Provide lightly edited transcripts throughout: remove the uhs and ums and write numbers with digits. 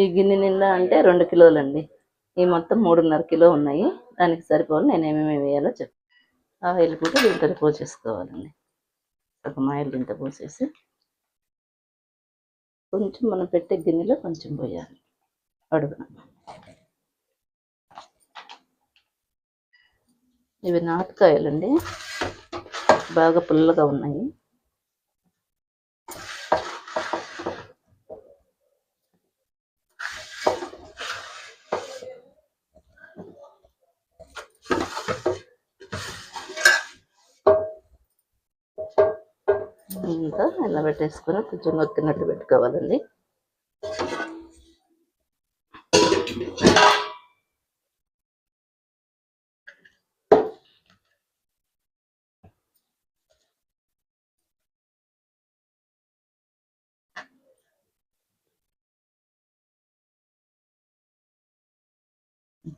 ఈ గిన్నె నిండా అంటే 2 కిలోలండి. ఈ మొత్తం 3.5 కిలో ఉన్నాయి. దానికి సరిపోను నేను ఏమేమి వేయాలో ఆయిల్ కూడా దీంతో పోసేసుకోవాలండి. సగం ఆయిల్ దీంతో పోసేసి కొంచెం మనం పెట్టే గిన్నెలో కొంచెం పోయాలి అడుగున. ఇవి నాటుకాయలండి, బాగా పుల్లగా ఉన్నాయి. ఇంకా ఇలా పెట్టేసుకొని కొంచెం నొక్కినట్టు పెట్టుకోవాలండి.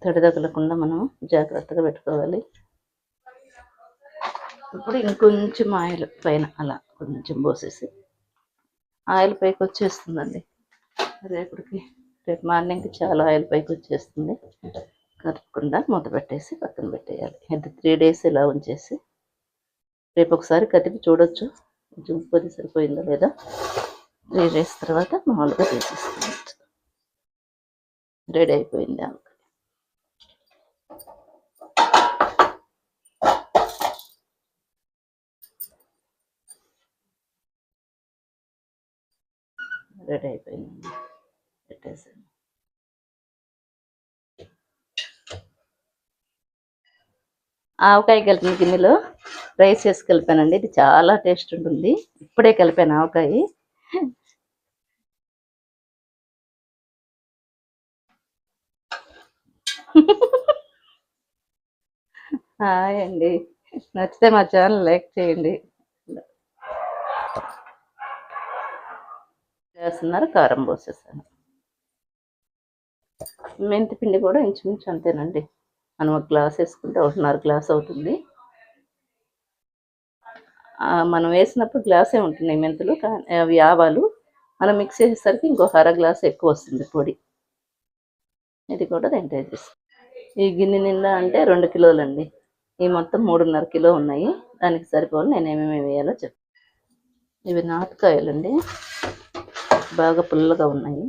తడి తగలకుండా మనం జాగ్రత్తగా పెట్టుకోవాలి. ఇప్పుడు ఇంకొంచెం ఆయిల్ పైన అలా కొంచెం పోసేసి, ఆయిల్ పైకి వచ్చేస్తుందండి రేపటికి. రేపు మార్నింగ్కి చాలా ఆయిల్ పైకి వచ్చేస్తుంది. కదపకుండా మూత పెట్టేసి పక్కన పెట్టేయాలి. ఇది 3 days ఇలా ఉంచేసి రేపు ఒకసారి కదిపి చూడొచ్చు కొంచెం ఉప్పు సరిపోయిందో లేదా. 3 days తర్వాత మామూలుగా తీసేసుకోవచ్చు. రెడీ అయిపోయింది ఆమె. రెడీ అయిపోయింది, పెట్టేసాను. ఆవకాయ కలిపిన గిన్నెలో రైస్ వేసి కలిపానండి. ఇది చాలా టేస్ట్ ఉంటుంది. ఇప్పుడే కలిపాను ఆవకాయ. హాయ్ అండి, నచ్చితే మా ఛానల్ లైక్ చేయండి. వేస్తున్నారు, కారం పోసేసాను. మెంతి పిండి కూడా ఇంచుమించు అంతేనండి. మనం 1 గ్లాస్ వేసుకుంటే 1.5 గ్లాస్ అవుతుంది. మనం వేసినప్పుడు గ్లాసే ఉంటున్నాయి మెంతులు, కానీ అవి ఆవాలు మనం మిక్స్ చేసేసరికి ఇంకో 1/2 గ్లాస్ ఎక్కువ వస్తుంది పొడి. ఇది కూడా దీంట్లో వేసేస్తాం. ఈ గిన్నె నిండా అంటే 2 కిలోలండి. ఈ మొత్తం 3.5 కిలో ఉన్నాయి. దానికి సరిపోను నేను ఏమేమి వేయాలో ఇవి నాటుకాయలండి, బాగా పుల్లగా ఉన్నాయి.